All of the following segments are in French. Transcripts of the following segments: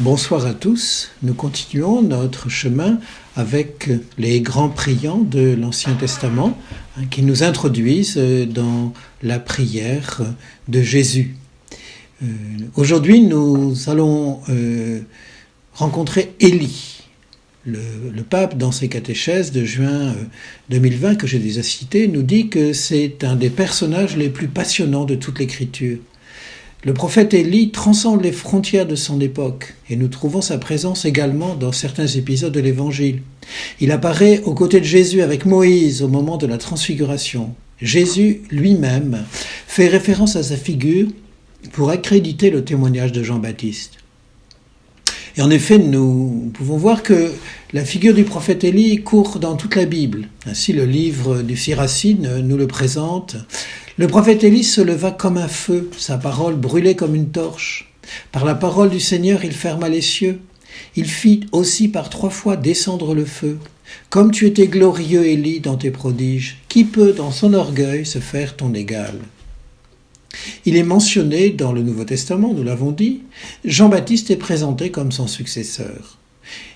Bonsoir à tous. Nous continuons notre chemin avec les grands priants de l'Ancien Testament qui nous introduisent dans la prière de Jésus. Aujourd'hui, nous allons rencontrer Élie. Le pape, dans ses catéchèses de juin 2020, que j'ai déjà cité, nous dit que c'est un des personnages les plus passionnants de toute l'Écriture. Le prophète Élie transcende les frontières de son époque et nous trouvons sa présence également dans certains épisodes de l'Évangile. Il apparaît aux côtés de Jésus avec Moïse au moment de la transfiguration. Jésus lui-même fait référence à sa figure pour accréditer le témoignage de Jean-Baptiste. Et en effet, nous pouvons voir que la figure du prophète Élie court dans toute la Bible. Ainsi, le livre du Siracide nous le présente. Le prophète Élie se leva comme un feu, sa parole brûlait comme une torche. Par la parole du Seigneur, il ferma les cieux. Il fit aussi par 3 fois descendre le feu. Comme tu étais glorieux, Élie, dans tes prodiges, qui peut, dans son orgueil, se faire ton égal ? Il est mentionné dans le Nouveau Testament, nous l'avons dit, Jean-Baptiste est présenté comme son successeur,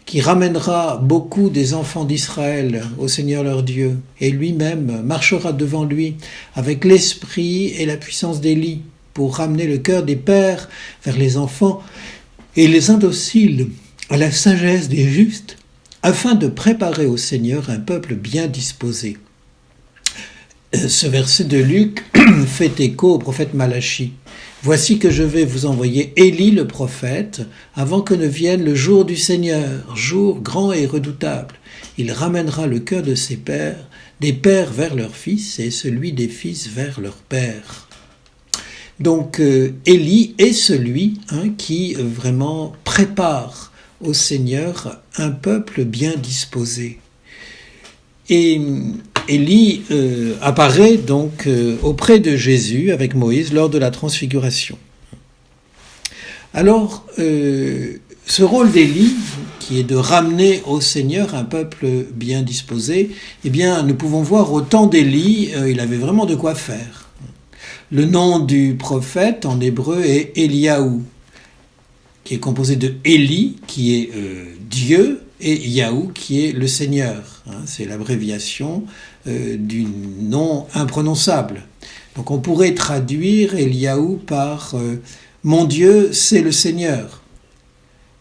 qui ramènera beaucoup des enfants d'Israël au Seigneur leur Dieu, et lui-même marchera devant lui avec l'esprit et la puissance d'Élie pour ramener le cœur des pères vers les enfants et les indociles à la sagesse des justes, afin de préparer au Seigneur un peuple bien disposé. Ce verset de Luc fait écho au prophète Malachie. Voici que je vais vous envoyer Élie le prophète, avant que ne vienne le jour du Seigneur, jour grand et redoutable. Il ramènera le cœur de ses pères, des pères vers leurs fils, et celui des fils vers leurs pères. Donc Élie est celui qui vraiment prépare au Seigneur un peuple bien disposé. Et Élie apparaît donc auprès de Jésus avec Moïse lors de la transfiguration. Alors, ce rôle d'Élie, qui est de ramener au Seigneur un peuple bien disposé, eh bien, nous pouvons voir au temps d'Élie, il avait vraiment de quoi faire. Le nom du prophète en hébreu est Eliaou, qui est composé de Élie, qui est Dieu, et Yahou, qui est le Seigneur. C'est l'abréviation du nom imprononçable. Donc on pourrait traduire Eliaou par mon Dieu, c'est le Seigneur.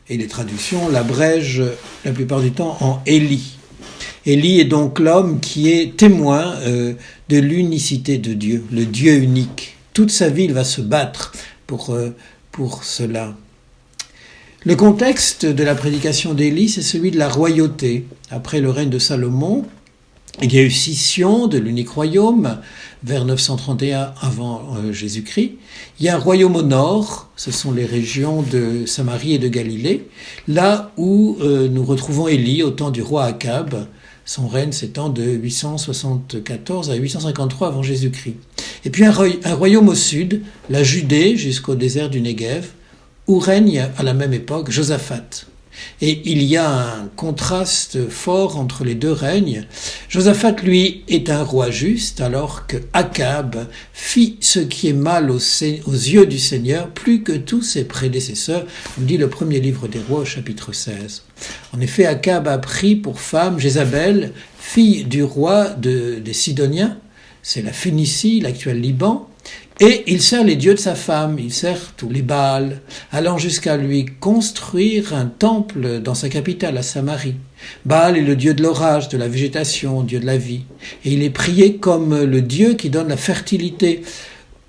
Et les traductions l'abrègent la plupart du temps en Élie. Élie est donc l'homme qui est témoin de l'unicité de Dieu, le Dieu unique. Toute sa vie, il va se battre pour cela. Le contexte de la prédication d'Élie, c'est celui de la royauté. Après le règne de Salomon, il y a eu scission de l'unique royaume vers 931 avant Jésus-Christ. Il y a un royaume au nord, ce sont les régions de Samarie et de Galilée, là où nous retrouvons Élie au temps du roi Akab. Son règne s'étend de 874 à 853 avant Jésus-Christ. Et puis un royaume au sud, la Judée jusqu'au désert du Negev, où règne à la même époque Josaphat. Et il y a un contraste fort entre les deux règnes. Josaphat, lui, est un roi juste, alors que Akab fit ce qui est mal aux yeux du Seigneur, plus que tous ses prédécesseurs, nous dit le premier livre des rois au chapitre 16. En effet, Akab a pris pour femme Jézabel, fille du roi des Sidoniens, c'est la Phénicie, l'actuel Liban, et il sert les dieux de sa femme, il sert tous les Baals, allant jusqu'à lui construire un temple dans sa capitale, à Samarie. Baal est le dieu de l'orage, de la végétation, dieu de la vie. Et il est prié comme le dieu qui donne la fertilité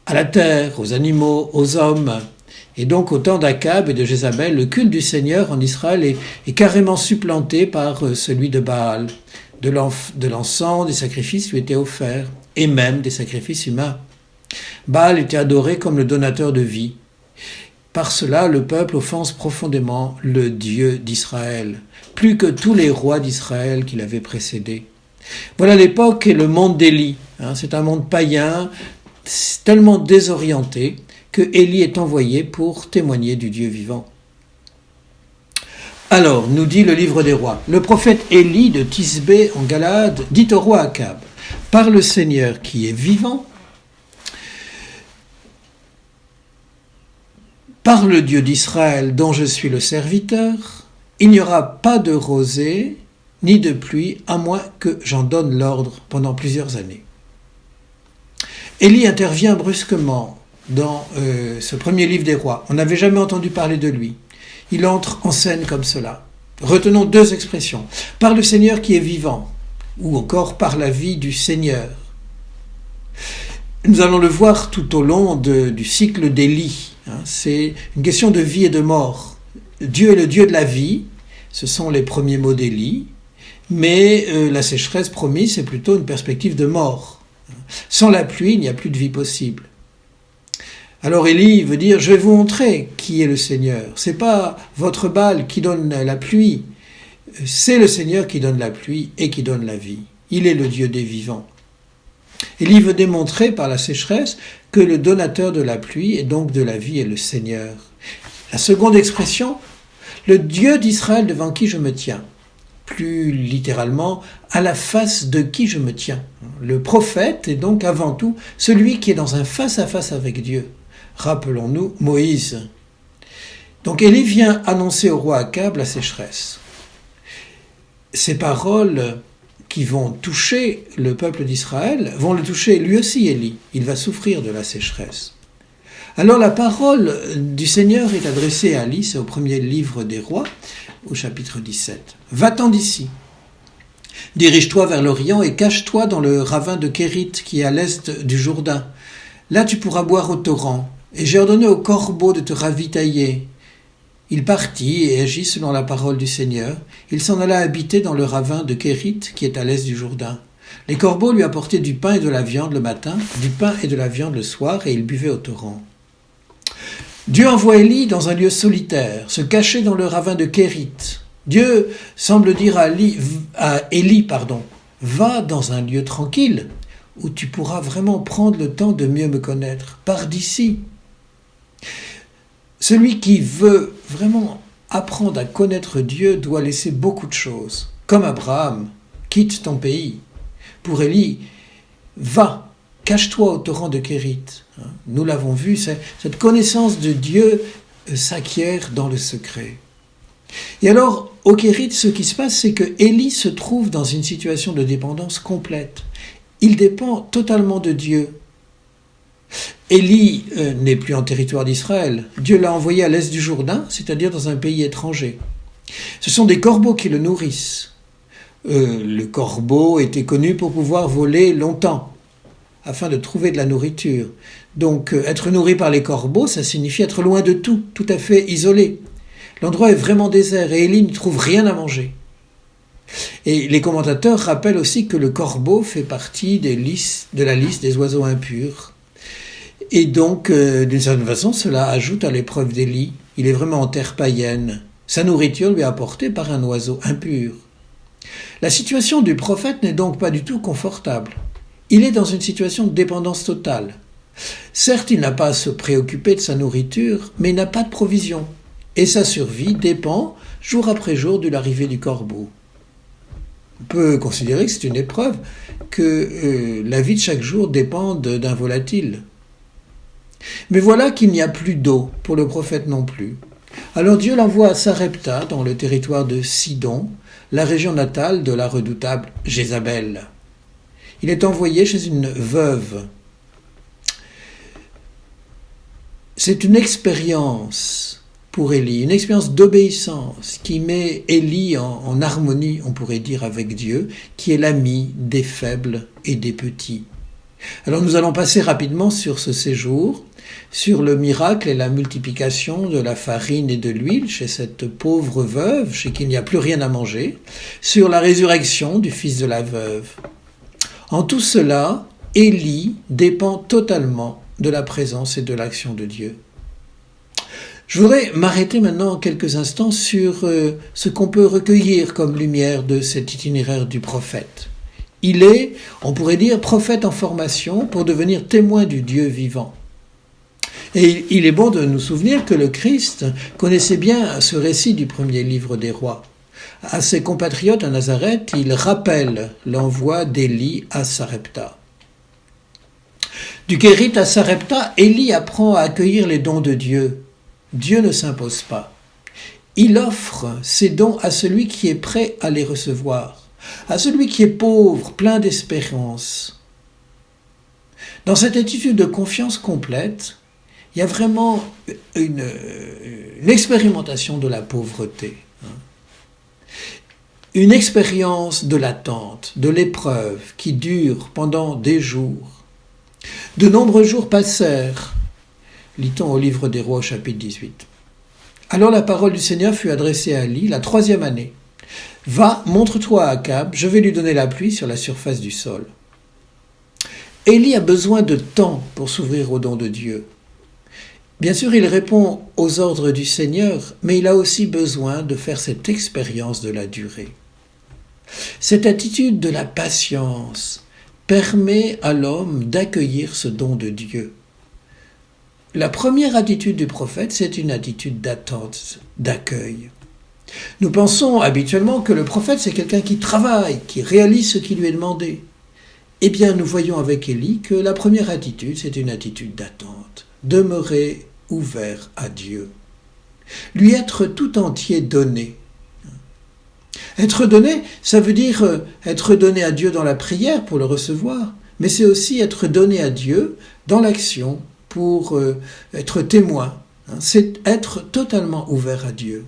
à la terre, aux animaux, aux hommes. Et donc, au temps d'Akab et de Jézabel, le culte du Seigneur en Israël est carrément supplanté par celui de Baal. De l'encens, des sacrifices lui étaient offerts, et même des sacrifices humains. Baal était adoré comme le donateur de vie. Par cela, le peuple offense profondément le Dieu d'Israël, plus que tous les rois d'Israël qui l'avaient précédé. Voilà l'époque et le monde d'Élie. C'est un monde païen, tellement désorienté, que Élie est envoyé pour témoigner du Dieu vivant. Alors, nous dit le livre des rois, le prophète Élie de Tisbé en Galaad dit au roi Akab, par le Seigneur qui est vivant, Par le Dieu d'Israël dont je suis le serviteur, il n'y aura pas de rosée ni de pluie à moins que j'en donne l'ordre pendant plusieurs années. Élie intervient brusquement dans ce premier livre des rois. On n'avait jamais entendu parler de lui. Il entre en scène comme cela. Retenons deux expressions. Par le Seigneur qui est vivant, ou encore par la vie du Seigneur. Nous allons le voir tout au long du cycle d'Élie. C'est une question de vie et de mort. Dieu est le Dieu de la vie, ce sont les premiers mots d'Élie, mais la sécheresse promise, c'est plutôt une perspective de mort. Sans la pluie, il n'y a plus de vie possible. Alors Élie veut dire, je vais vous montrer qui est le Seigneur. C'est pas votre Baal qui donne la pluie, c'est le Seigneur qui donne la pluie et qui donne la vie. Il est le Dieu des vivants. Élie veut démontrer par la sécheresse que le donateur de la pluie et donc de la vie est le Seigneur. La seconde expression, le Dieu d'Israël devant qui je me tiens. Plus littéralement, à la face de qui je me tiens. Le prophète est donc avant tout celui qui est dans un face-à-face avec Dieu. Rappelons-nous Moïse. Donc Élie vient annoncer au roi Akab la sécheresse. Ces paroles qui vont toucher le peuple d'Israël vont le toucher lui aussi, Élie. Il va souffrir de la sécheresse. Alors la parole du Seigneur est adressée à Élie, c'est au premier livre des rois, au chapitre 17. « Va-t'en d'ici, dirige-toi vers l'Orient et cache-toi dans le ravin de Kérit qui est à l'est du Jourdain. Là tu pourras boire au torrent, et j'ai ordonné au corbeau de te ravitailler. » Il partit et agit selon la parole du Seigneur. Il s'en alla habiter dans le ravin de Kérit qui est à l'est du Jourdain. Les corbeaux lui apportaient du pain et de la viande le matin, du pain et de la viande le soir, et il buvait au torrent. Dieu envoie Élie dans un lieu solitaire, se cacher dans le ravin de Kérit. Dieu semble dire à Élie, va dans un lieu tranquille où tu pourras vraiment prendre le temps de mieux me connaître. Pars d'ici. Celui qui veut vraiment apprendre à connaître Dieu doit laisser beaucoup de choses. Comme Abraham, quitte ton pays. Pour Élie, va, cache-toi au torrent de Kérit. Nous l'avons vu, cette connaissance de Dieu s'acquiert dans le secret. Et alors, au Kérit, ce qui se passe, c'est que Élie se trouve dans une situation de dépendance complète. Il dépend totalement de Dieu. Élie n'est plus en territoire d'Israël. Dieu l'a envoyé à l'est du Jourdain, c'est-à-dire dans un pays étranger. Ce sont des corbeaux qui le nourrissent. Le corbeau était connu pour pouvoir voler longtemps, afin de trouver de la nourriture. Donc, être nourri par les corbeaux, ça signifie être loin de tout, tout à fait isolé. L'endroit est vraiment désert et Élie ne trouve rien à manger. Et les commentateurs rappellent aussi que le corbeau fait partie de la liste des oiseaux impurs. Et donc, d'une certaine façon, cela ajoute à l'épreuve d'Élie. Il est vraiment en terre païenne. Sa nourriture lui est apportée par un oiseau impur. La situation du prophète n'est donc pas du tout confortable. Il est dans une situation de dépendance totale. Certes, il n'a pas à se préoccuper de sa nourriture, mais il n'a pas de provision. Et sa survie dépend, jour après jour, de l'arrivée du corbeau. On peut considérer que c'est une épreuve, que la vie de chaque jour dépend d'un volatile. Mais voilà qu'il n'y a plus d'eau pour le prophète non plus. Alors Dieu l'envoie à Sarepta, dans le territoire de Sidon, la région natale de la redoutable Jézabel. Il est envoyé chez une veuve. C'est une expérience pour Élie, une expérience d'obéissance qui met Élie en harmonie, on pourrait dire, avec Dieu, qui est l'ami des faibles et des petits. Alors nous allons passer rapidement sur ce séjour, sur le miracle et la multiplication de la farine et de l'huile chez cette pauvre veuve, chez qui il n'y a plus rien à manger, sur la résurrection du fils de la veuve. En tout cela, Élie dépend totalement de la présence et de l'action de Dieu. Je voudrais m'arrêter maintenant quelques instants sur ce qu'on peut recueillir comme lumière de cet itinéraire du prophète. Il est, on pourrait dire, prophète en formation pour devenir témoin du Dieu vivant. Et il est bon de nous souvenir que le Christ connaissait bien ce récit du premier livre des rois. À ses compatriotes à Nazareth, il rappelle l'envoi d'Élie à Sarepta. Du Kérit à Sarepta, Élie apprend à accueillir les dons de Dieu. Dieu ne s'impose pas. Il offre ses dons à celui qui est prêt à les recevoir, à celui qui est pauvre, plein d'espérance. Dans cette attitude de confiance complète, il y a vraiment une expérimentation de la pauvreté. Une expérience de l'attente, de l'épreuve qui dure pendant des jours. De nombreux jours passèrent, lit-on au livre des Rois au chapitre 18. Alors la parole du Seigneur fut adressée à Élie la 3e année. « Va, montre-toi à Akab, je vais lui donner la pluie sur la surface du sol. » Élie a besoin de temps pour s'ouvrir aux dons de Dieu. Bien sûr, il répond aux ordres du Seigneur, mais il a aussi besoin de faire cette expérience de la durée. Cette attitude de la patience permet à l'homme d'accueillir ce don de Dieu. La première attitude du prophète, c'est une attitude d'attente, d'accueil. Nous pensons habituellement que le prophète, c'est quelqu'un qui travaille, qui réalise ce qui lui est demandé. Eh bien, nous voyons avec Élie que la première attitude, c'est une attitude d'attente. Demeurer ouvert à Dieu. Lui être tout entier donné. Être donné, ça veut dire être donné à Dieu dans la prière pour le recevoir, mais c'est aussi être donné à Dieu dans l'action pour être témoin. C'est être totalement ouvert à Dieu.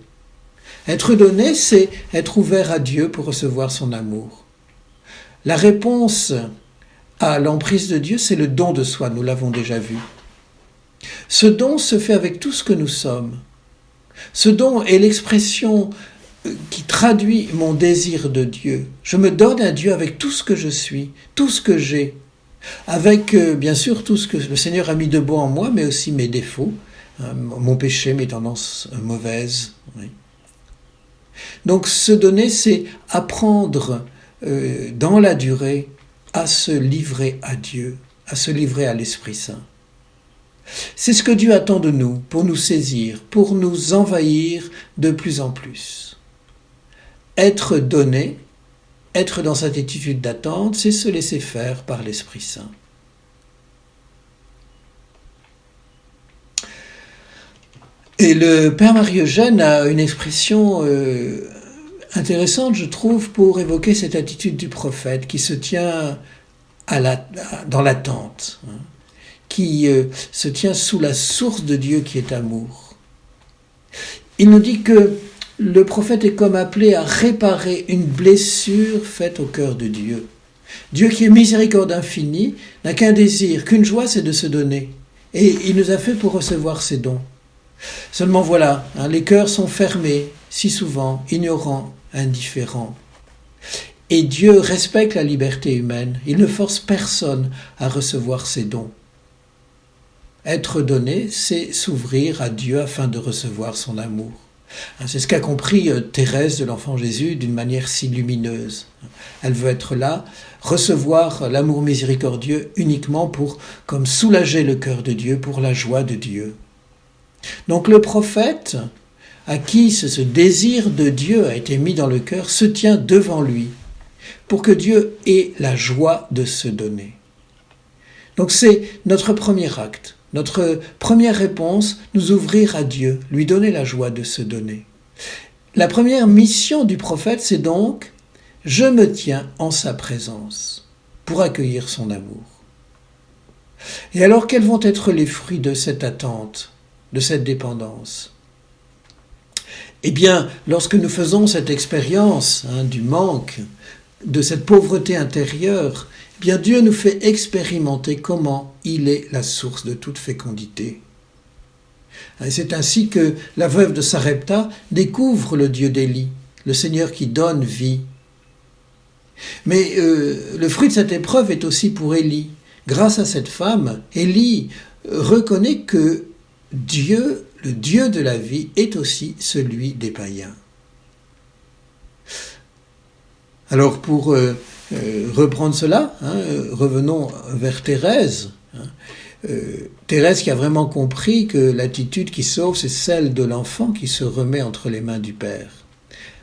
Être donné, c'est être ouvert à Dieu pour recevoir son amour. La réponse à l'emprise de Dieu, c'est le don de soi, nous l'avons déjà vu. Ce don se fait avec tout ce que nous sommes. Ce don est l'expression qui traduit mon désir de Dieu. Je me donne à Dieu avec tout ce que je suis, tout ce que j'ai, avec bien sûr tout ce que le Seigneur a mis de beau en moi, mais aussi mes défauts, mon péché, mes tendances mauvaises. Oui. Donc se donner, c'est apprendre dans la durée à se livrer à Dieu, à se livrer à l'Esprit Saint. C'est ce que Dieu attend de nous, pour nous saisir, pour nous envahir de plus en plus. Être donné, être dans cette attitude d'attente, c'est se laisser faire par l'Esprit Saint. Et le Père Marie-Eugène a une expression intéressante, je trouve, pour évoquer cette attitude du prophète qui se tient dans l'attente, qui se tient sous la source de Dieu qui est amour. Il nous dit que le prophète est comme appelé à réparer une blessure faite au cœur de Dieu. Dieu qui est miséricorde infinie n'a qu'un désir, qu'une joie, c'est de se donner. Et il nous a fait pour recevoir ses dons. Seulement voilà, les cœurs sont fermés, si souvent, ignorants, indifférents. Et Dieu respecte la liberté humaine. Il ne force personne à recevoir ses dons. Être donné, c'est s'ouvrir à Dieu afin de recevoir son amour. C'est ce qu'a compris Thérèse de l'Enfant Jésus d'une manière si lumineuse. Elle veut être là, recevoir l'amour miséricordieux uniquement pour comme soulager le cœur de Dieu, pour la joie de Dieu. Donc le prophète, à qui ce désir de Dieu a été mis dans le cœur, se tient devant lui, pour que Dieu ait la joie de se donner. Donc c'est notre premier acte. Notre première réponse, nous ouvrir à Dieu, lui donner la joie de se donner. La première mission du prophète, c'est donc « Je me tiens en sa présence » pour accueillir son amour. Et alors, quels vont être les fruits de cette attente, de cette dépendance ? Eh bien, lorsque nous faisons cette expérience du manque, de cette pauvreté intérieure, eh bien Dieu nous fait expérimenter comment il est la source de toute fécondité. Et c'est ainsi que la veuve de Sarepta découvre le Dieu d'Élie, le Seigneur qui donne vie. Mais le fruit de cette épreuve est aussi pour Élie. Grâce à cette femme, Élie reconnaît que Dieu, le Dieu de la vie, est aussi celui des païens. Alors pour reprendre cela, revenons vers Thérèse. Thérèse qui a vraiment compris que l'attitude qui sauve, c'est celle de l'enfant qui se remet entre les mains du Père.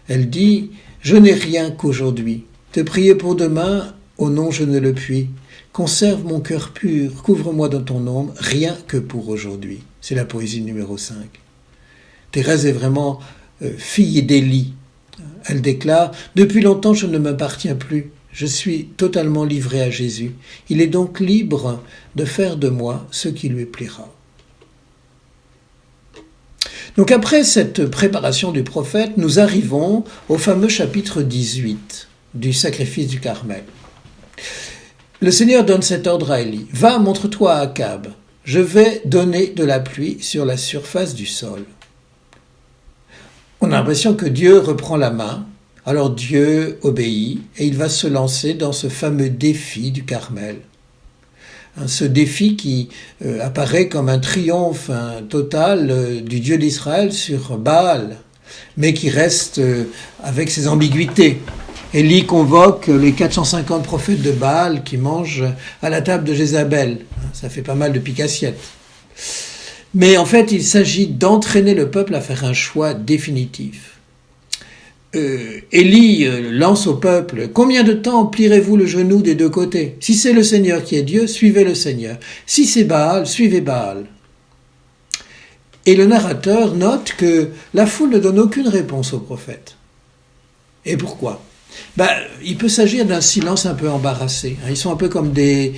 Elle dit « Je n'ai rien qu'aujourd'hui. Te prier pour demain, oh non, je ne le puis. Conserve mon cœur pur, couvre-moi dans ton ombre, rien que pour aujourd'hui. » C'est la poésie numéro 5. Thérèse est vraiment fille d'Élie. Elle déclare « Depuis longtemps, je ne m'appartiens plus. Je suis totalement livrée à Jésus. Il est donc libre de faire de moi ce qui lui plaira. » Donc après cette préparation du prophète, nous arrivons au fameux chapitre 18 du sacrifice du Carmel. Le Seigneur donne cet ordre à Élie. « Va, montre-toi à Akab. Je vais donner de la pluie sur la surface du sol. » On a l'impression que Dieu reprend la main. Alors Dieu obéit et il va se lancer dans ce fameux défi du Carmel. Ce défi qui apparaît comme un triomphe total du Dieu d'Israël sur Baal, mais qui reste avec ses ambiguïtés. Élie convoque les 450 prophètes de Baal qui mangent à la table de Jézabel. Ça fait pas mal de pique-assiette. Mais en fait, il s'agit d'entraîner le peuple à faire un choix définitif. Élie lance au peuple « Combien de temps plierez-vous le genou des deux côtés ? Si c'est le Seigneur qui est Dieu, suivez le Seigneur. Si c'est Baal, suivez Baal. » Et le narrateur note que la foule ne donne aucune réponse au prophète. Et pourquoi ? Il peut s'agir d'un silence un peu embarrassé. Ils sont un peu comme des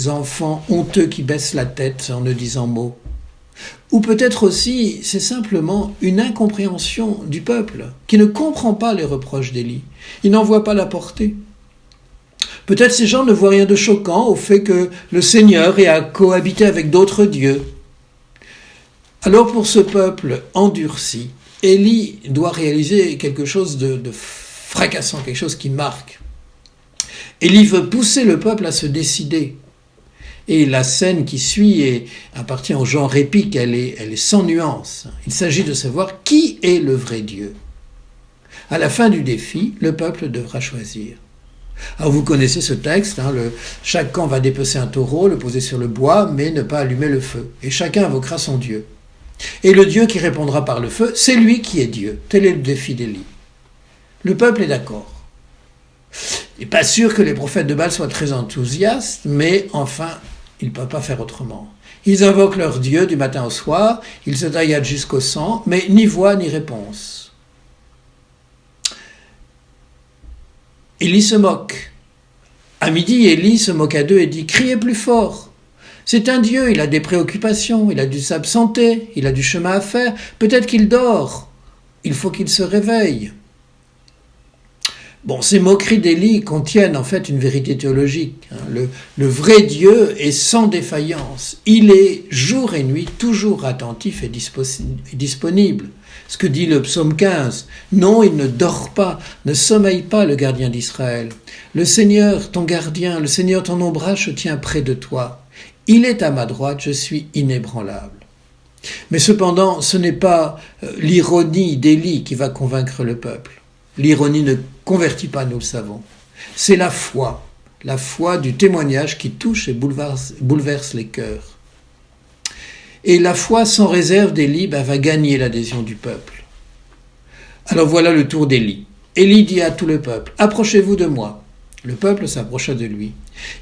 enfants honteux qui baissent la tête en ne disant mot. Ou peut-être aussi, c'est simplement une incompréhension du peuple, qui ne comprend pas les reproches d'Élie. Il n'en voit pas la portée. Peut-être ces gens ne voient rien de choquant au fait que le Seigneur ait à cohabiter avec d'autres dieux. Alors pour ce peuple endurci, Élie doit réaliser quelque chose de fracassant, quelque chose qui marque. Élie veut pousser le peuple à se décider. Et la scène qui suit appartient au genre épique, elle est sans nuance. Il s'agit de savoir qui est le vrai Dieu. À la fin du défi, le peuple devra choisir. Alors vous connaissez ce texte, chaque camp va dépecer un taureau, le poser sur le bois, mais ne pas allumer le feu. Et chacun invoquera son Dieu. Et le Dieu qui répondra par le feu, c'est lui qui est Dieu. Tel est le défi d'Élie. Le peuple est d'accord. Il n'est pas sûr que les prophètes de Baal soient très enthousiastes, mais enfin, ils ne peuvent pas faire autrement. Ils invoquent leur Dieu du matin au soir, ils se tailladent jusqu'au sang, mais ni voix ni réponse. Élie se moque. À midi, Élie se moque à d'eux et dit « Criez plus fort ! C'est un Dieu, il a des préoccupations, il a dû s'absenter, il a du chemin à faire, peut-être qu'il dort, il faut qu'il se réveille. » Bon, ces moqueries d'Élie contiennent en fait une vérité théologique. Le vrai Dieu est sans défaillance. Il est jour et nuit toujours attentif et disponible. Ce que dit le psaume 15. Non, il ne dort pas, ne sommeille pas le gardien d'Israël. Le Seigneur, ton gardien, le Seigneur, ton ombrage se tient près de toi. Il est à ma droite, je suis inébranlable. Mais cependant, ce n'est pas l'ironie d'Élie qui va convaincre le peuple. L'ironie ne convertit pas, nous le savons. C'est la foi du témoignage qui touche et bouleverse les cœurs. Et la foi sans réserve d'Élie va gagner l'adhésion du peuple. Alors voilà le tour d'Élie. Élie dit à tout le peuple, « Approchez-vous de moi. » Le peuple s'approcha de lui.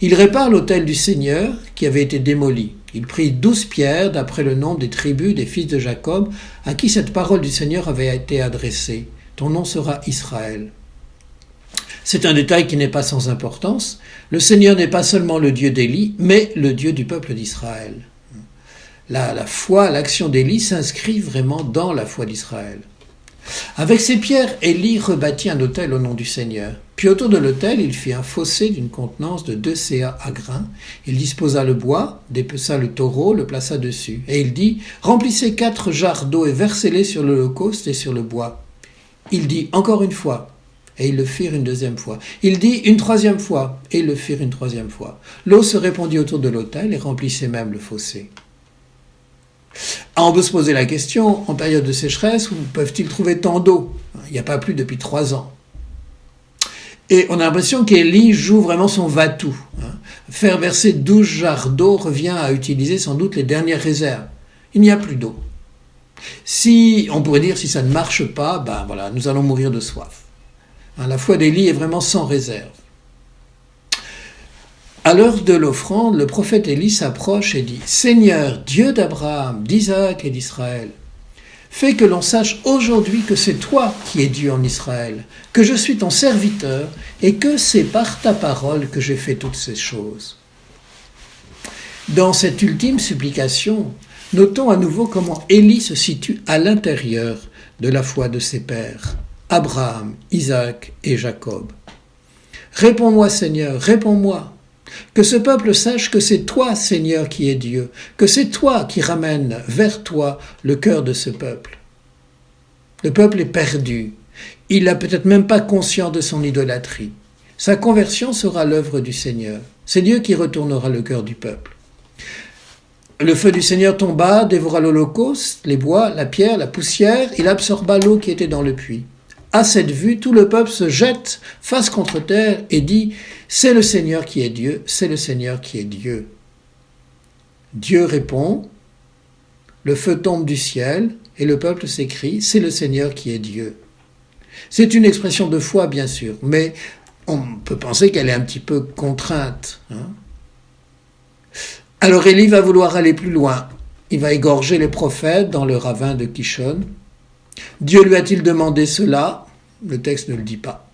Il répare l'autel du Seigneur qui avait été démoli. Il prit 12 pierres d'après le nombre des tribus des fils de Jacob à qui cette parole du Seigneur avait été adressée. Ton nom sera Israël. C'est un détail qui n'est pas sans importance. Le Seigneur n'est pas seulement le Dieu d'Élie, mais le Dieu du peuple d'Israël. La foi, l'action d'Élie s'inscrit vraiment dans la foi d'Israël. Avec ces pierres, Élie rebâtit un autel au nom du Seigneur. Puis autour de l'autel, il fit un fossé d'une contenance de 2 séas à grains. Il disposa le bois, dépeça le taureau, le plaça dessus. Et il dit, « Remplissez 4 jarres d'eau et versez-les sur l'holocauste et sur le bois. » Il dit, « Encore une fois. » Et ils le firent une 2e fois. Il dit, « Une 3e fois. » Et ils le firent une 3e fois. L'eau se répandit autour de l'autel et remplissait même le fossé. On peut se poser la question, en période de sécheresse, où peuvent-ils trouver tant d'eau ? Il n'y a pas plu depuis 3 ans. Et on a l'impression qu'Élie joue vraiment son va-tout. Faire verser 12 jarres d'eau revient à utiliser sans doute les dernières réserves. Il n'y a plus d'eau. On pourrait dire, si ça ne marche pas, nous allons mourir de soif. La foi d'Élie est vraiment sans réserve. À l'heure de l'offrande, le prophète Élie s'approche et dit « Seigneur, Dieu d'Abraham, d'Isaac et d'Israël, Fais que l'on sache aujourd'hui que c'est toi qui es Dieu en Israël, que je suis ton serviteur et que c'est par ta parole que j'ai fait toutes ces choses. » Dans cette ultime supplication, notons à nouveau comment Élie se situe à l'intérieur de la foi de ses pères, Abraham, Isaac et Jacob. « Réponds-moi, Seigneur, réponds-moi. Que ce peuple sache que c'est toi, Seigneur, qui es Dieu, que c'est toi qui ramènes vers toi le cœur de ce peuple. Le peuple est perdu. Il n'a peut-être même pas conscience de son idolâtrie. Sa conversion sera l'œuvre du Seigneur. C'est Dieu qui retournera le cœur du peuple. Le feu du Seigneur tomba, dévora l'holocauste, les bois, la pierre, la poussière, il absorba l'eau qui était dans le puits. À cette vue, tout le peuple se jette face contre terre et dit « C'est le Seigneur qui est Dieu, c'est le Seigneur qui est Dieu. » Dieu répond, le feu tombe du ciel et le peuple s'écrie « C'est le Seigneur qui est Dieu. » C'est une expression de foi, bien sûr, mais on peut penser qu'elle est un petit peu contrainte. Alors Élie va vouloir aller plus loin. Il va égorger les prophètes dans le ravin de Kishon. Dieu lui a-t-il demandé cela ? Le texte ne le dit pas.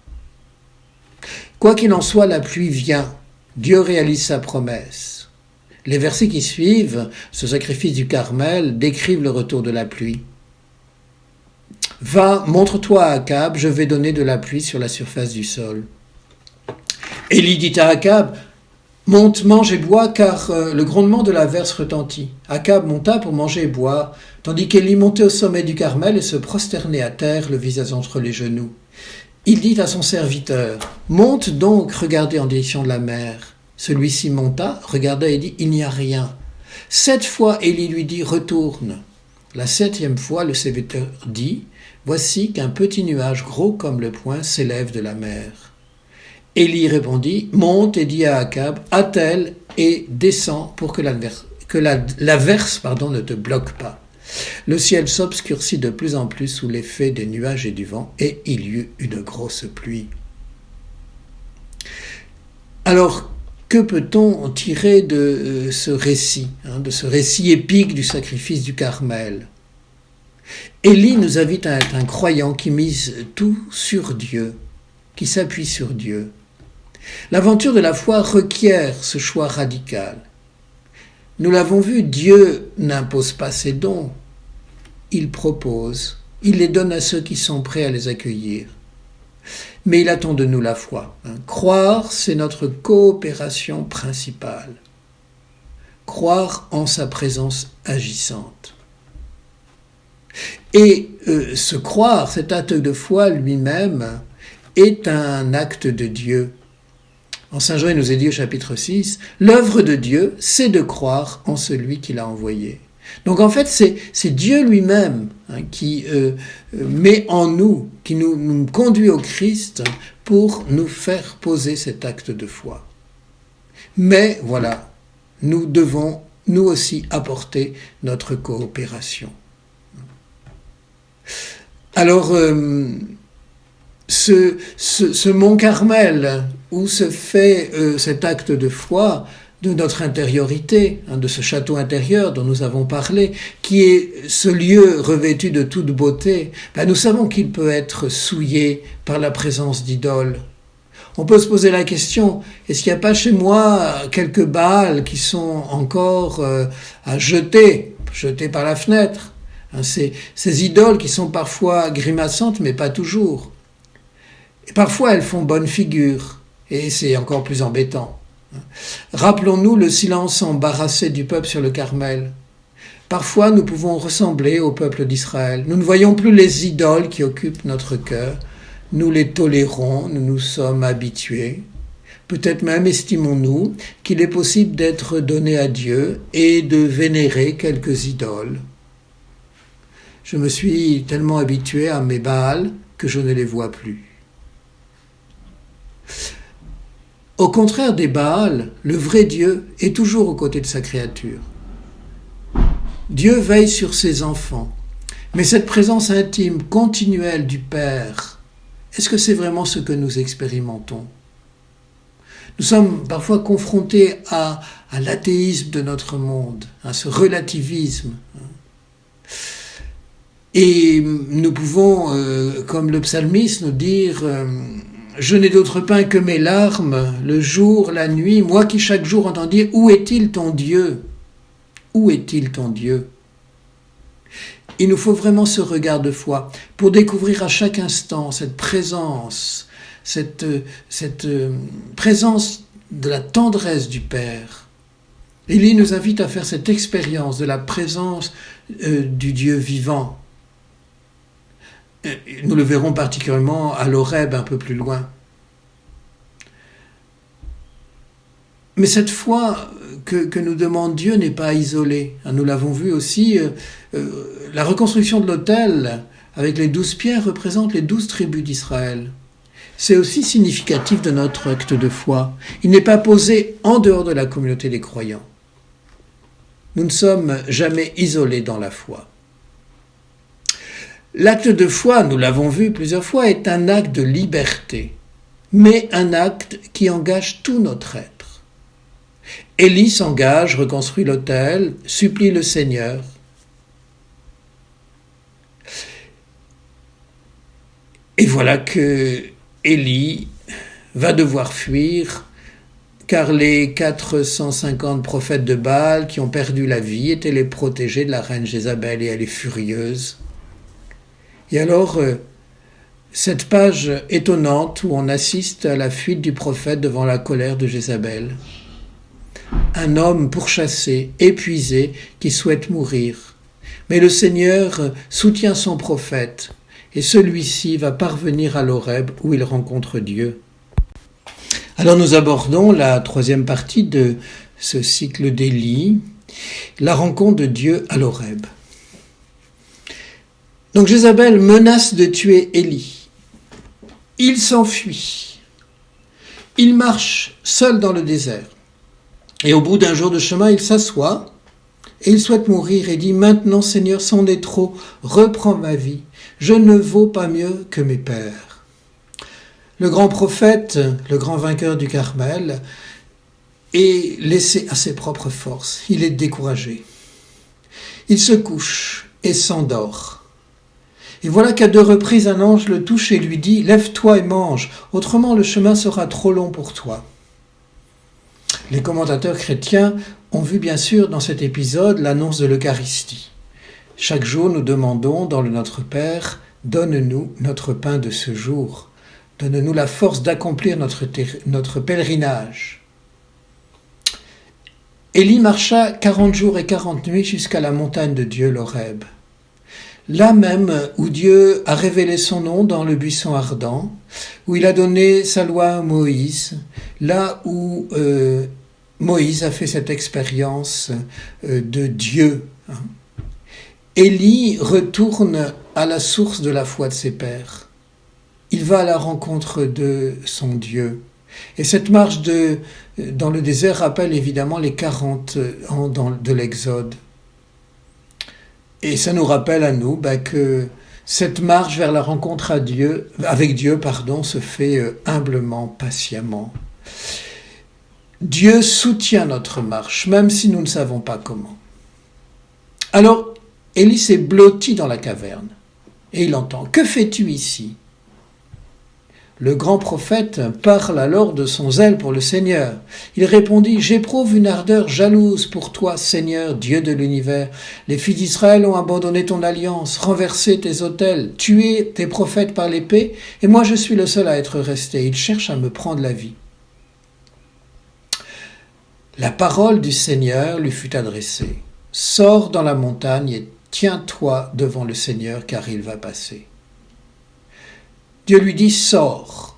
Quoi qu'il en soit, la pluie vient. Dieu réalise sa promesse. Les versets qui suivent, ce sacrifice du Carmel, décrivent le retour de la pluie. « Va, montre-toi à Akab, je vais donner de la pluie sur la surface du sol. » Élie dit à Akab, « Monte, mange et bois, car le grondement de l'averse retentit. » Akab monta pour manger et boire, tandis qu'Élie montait au sommet du Carmel et se prosternait à terre, le visage entre les genoux. Il dit à son serviteur, « Monte donc, regardez en direction de la mer. » Celui-ci monta, regarda et dit, « Il n'y a rien. » 7 fois, Élie lui dit, « Retourne. » La 7e fois, le serviteur dit, « Voici qu'un petit nuage gros comme le poing s'élève de la mer. » Élie répondit, « Monte et dis à Akab, attelle et descends pour que l'averse ne te bloque pas. » Le ciel s'obscurcit de plus en plus sous l'effet des nuages et du vent, et il y eut une grosse pluie. Alors, que peut-on tirer de ce récit, de ce récit épique du sacrifice du Carmel ? Élie nous invite à être un croyant qui mise tout sur Dieu, qui s'appuie sur Dieu. L'aventure de la foi requiert ce choix radical. Nous l'avons vu, Dieu n'impose pas ses dons, il propose, il les donne à ceux qui sont prêts à les accueillir. Mais il attend de nous la foi. Croire, c'est notre coopération principale. Croire en sa présence agissante. Et ce croire, cet acte de foi lui-même, est un acte de Dieu. En Saint Jean, il nous est dit au chapitre 6, « L'œuvre de Dieu, c'est de croire en celui qui l'a envoyé. » Donc en fait, c'est Dieu lui-même qui met en nous, qui nous conduit au Christ pour nous faire poser cet acte de foi. Mais voilà, nous devons nous aussi apporter notre coopération. Alors, ce mont Carmel, où se fait cet acte de foi, de notre intériorité, de ce château intérieur dont nous avons parlé, qui est ce lieu revêtu de toute beauté, nous savons qu'il peut être souillé par la présence d'idoles. On peut se poser la question, est-ce qu'il n'y a pas chez moi quelques Baals qui sont encore à jeter par la fenêtre, ces idoles qui sont parfois grimaçantes, mais pas toujours. Et parfois elles font bonne figure, et c'est encore plus embêtant. Rappelons-nous le silence embarrassé du peuple sur le Carmel. Parfois, nous pouvons ressembler au peuple d'Israël. Nous ne voyons plus les idoles qui occupent notre cœur. Nous les tolérons, nous nous sommes habitués. Peut-être même estimons-nous qu'il est possible d'être donné à Dieu et de vénérer quelques idoles. Je me suis tellement habitué à mes Baals que je ne les vois plus. Au contraire des Baals, le vrai Dieu est toujours aux côtés de sa créature. Dieu veille sur ses enfants, mais cette présence intime, continuelle du Père, est-ce que c'est vraiment ce que nous expérimentons ? Nous sommes parfois confrontés à l'athéisme de notre monde, à ce relativisme. Et nous pouvons, comme le psalmiste, nous dire je n'ai d'autre pain que mes larmes, le jour, la nuit, moi qui chaque jour entends dire où est-il ton Dieu? Où est-il ton Dieu? Il nous faut vraiment ce regard de foi pour découvrir à chaque instant cette présence de la tendresse du Père. Élie nous invite à faire cette expérience de la présence du Dieu vivant. Nous le verrons particulièrement à l'Horeb un peu plus loin. Mais cette foi que nous demande Dieu n'est pas isolée. Nous l'avons vu aussi, la reconstruction de l'autel avec les 12 pierres représente les 12 tribus d'Israël. C'est aussi significatif de notre acte de foi. Il n'est pas posé en dehors de la communauté des croyants. Nous ne sommes jamais isolés dans la foi. L'acte de foi, nous l'avons vu plusieurs fois, est un acte de liberté, mais un acte qui engage tout notre être. Élie s'engage, reconstruit l'autel, supplie le Seigneur. Et voilà que Élie va devoir fuir, car les 450 prophètes de Baal qui ont perdu la vie étaient les protégés de la reine Jézabel, et elle est furieuse. Et alors, cette page étonnante où on assiste à la fuite du prophète devant la colère de Jézabel. Un homme pourchassé, épuisé, qui souhaite mourir. Mais le Seigneur soutient son prophète, et celui-ci va parvenir à l'Horeb où il rencontre Dieu. Alors nous abordons la troisième partie de ce cycle d'Élie, la rencontre de Dieu à l'Horeb. Donc Jézabel menace de tuer Élie. Il s'enfuit. Il marche seul dans le désert. Et au bout d'un jour de chemin, il s'assoit et il souhaite mourir et dit « Maintenant, Seigneur, c'en est trop, reprends ma vie. Je ne vaux pas mieux que mes pères. » Le grand prophète, le grand vainqueur du Carmel, est laissé à ses propres forces. Il est découragé. Il se couche et s'endort. Et voilà qu'à 2 reprises un ange le touche et lui dit « Lève-toi et mange, autrement le chemin sera trop long pour toi. » Les commentateurs chrétiens ont vu bien sûr dans cet épisode l'annonce de l'Eucharistie. Chaque jour nous demandons dans le Notre Père « Donne-nous notre pain de ce jour. Donne-nous la force d'accomplir notre pèlerinage. » Élie marcha 40 jours et 40 nuits jusqu'à la montagne de Dieu, l'Horeb. Là même où Dieu a révélé son nom dans le buisson ardent, où il a donné sa loi à Moïse, là où Moïse a fait cette expérience de Dieu. Élie retourne à la source de la foi de ses pères. Il va à la rencontre de son Dieu. Et cette marche dans le désert rappelle évidemment les 40 ans de l'Exode. Et ça nous rappelle à nous que cette marche vers la rencontre avec Dieu se fait humblement, patiemment. Dieu soutient notre marche, même si nous ne savons pas comment. Alors, Élie s'est blotti dans la caverne et il entend « Que fais-tu ici ?» Le grand prophète parle alors de son zèle pour le Seigneur. Il répondit « J'éprouve une ardeur jalouse pour toi, Seigneur, Dieu de l'univers. Les filles d'Israël ont abandonné ton alliance, renversé tes autels, tué tes prophètes par l'épée, et moi je suis le seul à être resté. Ils cherchent à me prendre la vie. » La parole du Seigneur lui fut adressée. « Sors dans la montagne et tiens-toi devant le Seigneur, car il va passer. » Dieu lui dit « Sors ».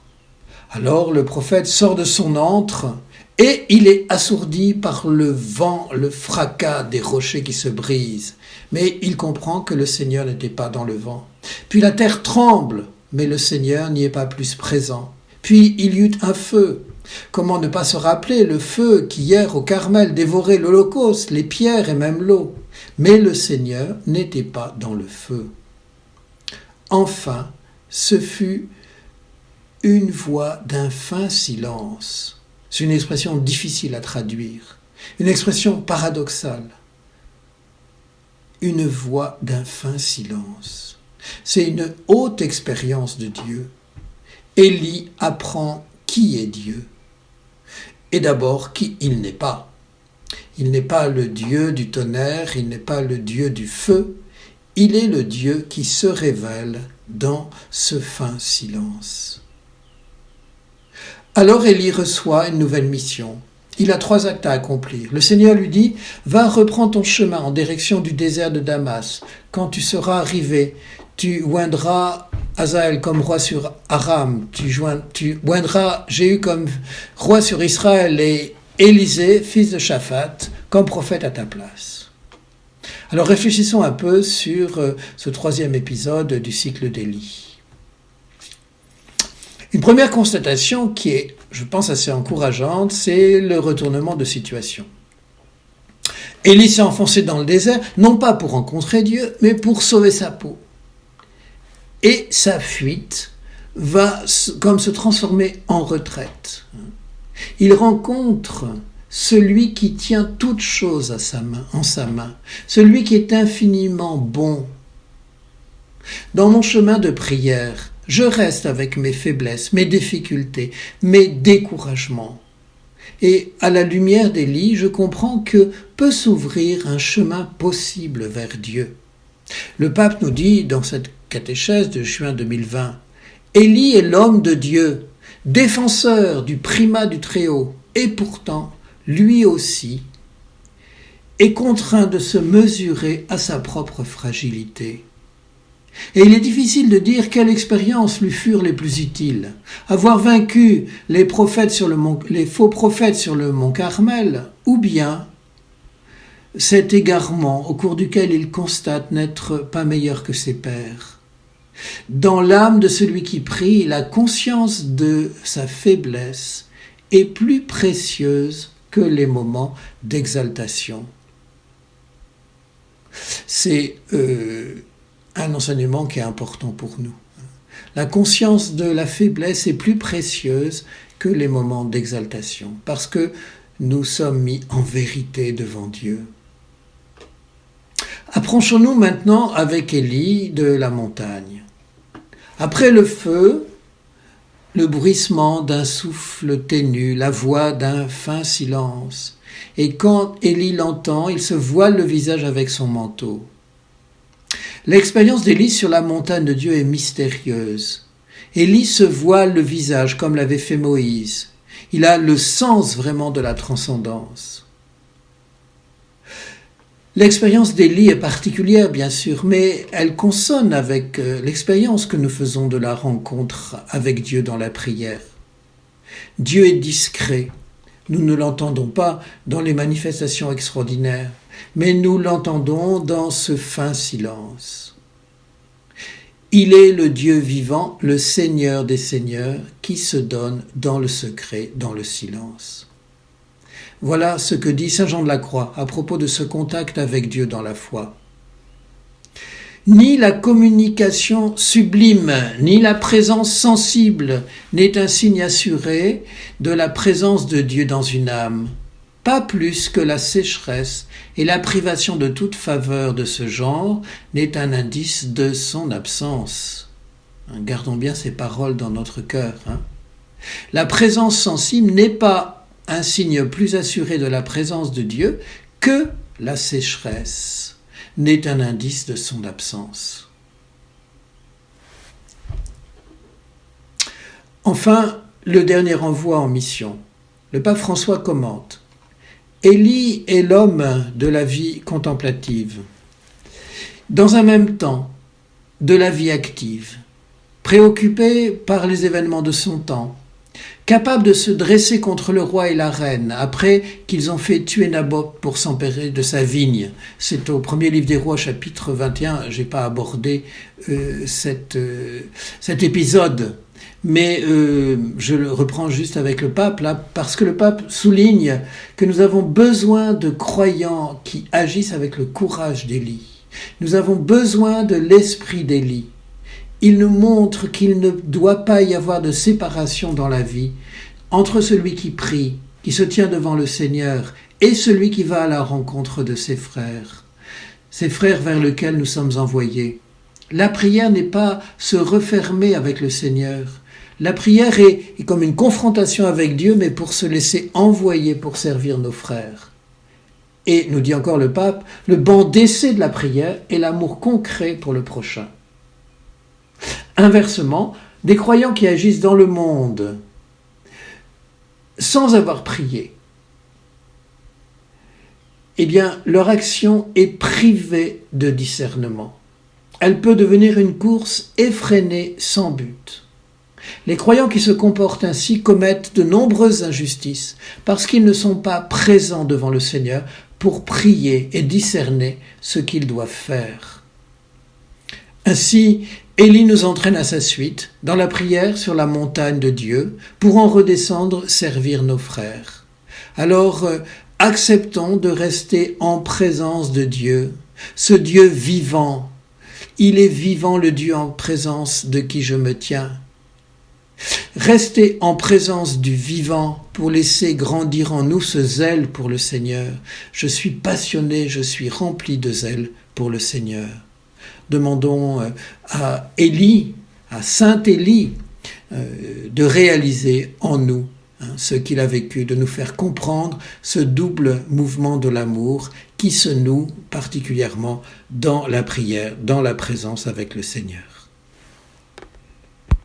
Alors le prophète sort de son antre et il est assourdi par le vent, le fracas des rochers qui se brisent. Mais il comprend que le Seigneur n'était pas dans le vent. Puis la terre tremble, mais le Seigneur n'y est pas plus présent. Puis il y eut un feu. Comment ne pas se rappeler le feu qui hier au Carmel dévorait l'Holocauste, les pierres et même l'eau. Mais le Seigneur n'était pas dans le feu. Enfin, ce fut une voix d'un fin silence. C'est une expression difficile à traduire, une expression paradoxale. une voix d'un fin silence. C'est une haute expérience de Dieu. Élie apprend qui est Dieu. Et d'abord, qui il n'est pas. Il n'est pas le Dieu du tonnerre, il n'est pas le Dieu du feu. Il est le Dieu qui se révèle dans ce fin silence. Alors Élie reçoit une nouvelle mission. Il a 3 actes à accomplir. Le Seigneur lui dit « Va, reprends ton chemin en direction du désert de Damas. Quand tu seras arrivé, tu oindras Hazaël comme roi sur Aram. Tu oindras Jéhu comme roi sur Israël et Élisée, fils de Shaphat, comme prophète à ta place. » Alors réfléchissons un peu sur ce 3e épisode du cycle d'Élie. Une première constatation qui est, je pense, assez encourageante, c'est le retournement de situation. Élie s'est enfoncé dans le désert, non pas pour rencontrer Dieu, mais pour sauver sa peau. Et sa fuite va comme se transformer en retraite. Il rencontre celui qui tient toutes choses en sa main, celui qui est infiniment bon. Dans mon chemin de prière, je reste avec mes faiblesses, mes difficultés, mes découragements. Et à la lumière d'Élie, je comprends que peut s'ouvrir un chemin possible vers Dieu. Le pape nous dit dans cette catéchèse de juin 2020, « Élie est l'homme de Dieu, défenseur du primat du Très-Haut, et pourtant, lui aussi, est contraint de se mesurer à sa propre fragilité. » Et il est difficile de dire quelles expériences lui furent les plus utiles. Avoir vaincu les faux prophètes sur le mont Carmel, ou bien cet égarement au cours duquel il constate n'être pas meilleur que ses pairs. Dans l'âme de celui qui prie, la conscience de sa faiblesse est plus précieuse que les moments d'exaltation. C'est un enseignement qui est important pour nous. La conscience de la faiblesse est plus précieuse que les moments d'exaltation, parce que nous sommes mis en vérité devant Dieu. Approchons-nous maintenant avec Élie de la montagne. Après le feu, le bruissement d'un souffle ténu, la voix d'un fin silence. Et quand Élie l'entend, il se voile le visage avec son manteau. L'expérience d'Élie sur la montagne de Dieu est mystérieuse. Élie se voile le visage comme l'avait fait Moïse. Il a le sens vraiment de la transcendance. L'expérience d'Élie est particulière, bien sûr, mais elle consonne avec l'expérience que nous faisons de la rencontre avec Dieu dans la prière. Dieu est discret. Nous ne l'entendons pas dans les manifestations extraordinaires, mais nous l'entendons dans ce fin silence. Il est le Dieu vivant, le Seigneur des Seigneurs, qui se donne dans le secret, dans le silence. Voilà ce que dit saint Jean de la Croix à propos de ce contact avec Dieu dans la foi. Ni la communication sublime, ni la présence sensible n'est un signe assuré de la présence de Dieu dans une âme, pas plus que la sécheresse et la privation de toute faveur de ce genre n'est un indice de son absence. Gardons bien ces paroles dans notre cœur. La présence sensible n'est pas un signe plus assuré de la présence de Dieu que la sécheresse n'est un indice de son absence. Enfin, le dernier envoi en mission. Le pape François commente « Élie est l'homme de la vie contemplative, dans un même temps de la vie active, préoccupé par les événements de son temps, capable de se dresser contre le roi et la reine après qu'ils ont fait tuer Naboth pour s'emparer de sa vigne. » C'est au premier livre des rois, chapitre 21. Je n'ai pas abordé cet épisode, mais je le reprends juste avec le pape, là, parce que le pape souligne que nous avons besoin de croyants qui agissent avec le courage d'Élie. Nous avons besoin de l'esprit d'Élie. Il nous montre qu'il ne doit pas y avoir de séparation dans la vie entre celui qui prie, qui se tient devant le Seigneur, et celui qui va à la rencontre de ses frères. ces frères vers lesquels nous sommes envoyés. La prière n'est pas se refermer avec le Seigneur. La prière est comme une confrontation avec Dieu, mais pour se laisser envoyer pour servir nos frères. Et, nous dit encore le pape, le banc d'essai de la prière est l'amour concret pour le prochain. Inversement, des croyants qui agissent dans le monde sans avoir prié, eh bien, leur action est privée de discernement. Elle peut devenir une course effrénée sans but. Les croyants qui se comportent ainsi commettent de nombreuses injustices parce qu'ils ne sont pas présents devant le Seigneur pour prier et discerner ce qu'ils doivent faire. Ainsi, Élie nous entraîne à sa suite dans la prière sur la montagne de Dieu pour en redescendre servir nos frères. Alors, acceptons de rester en présence de Dieu, ce Dieu vivant. Il est vivant, le Dieu en présence de qui je me tiens. Restez en présence du vivant pour laisser grandir en nous ce zèle pour le Seigneur. Je suis passionné, je suis rempli de zèle pour le Seigneur. Demandons à Élie, à Saint Élie, de réaliser en nous ce qu'il a vécu, de nous faire comprendre ce double mouvement de l'amour qui se noue particulièrement dans la prière, dans la présence avec le Seigneur.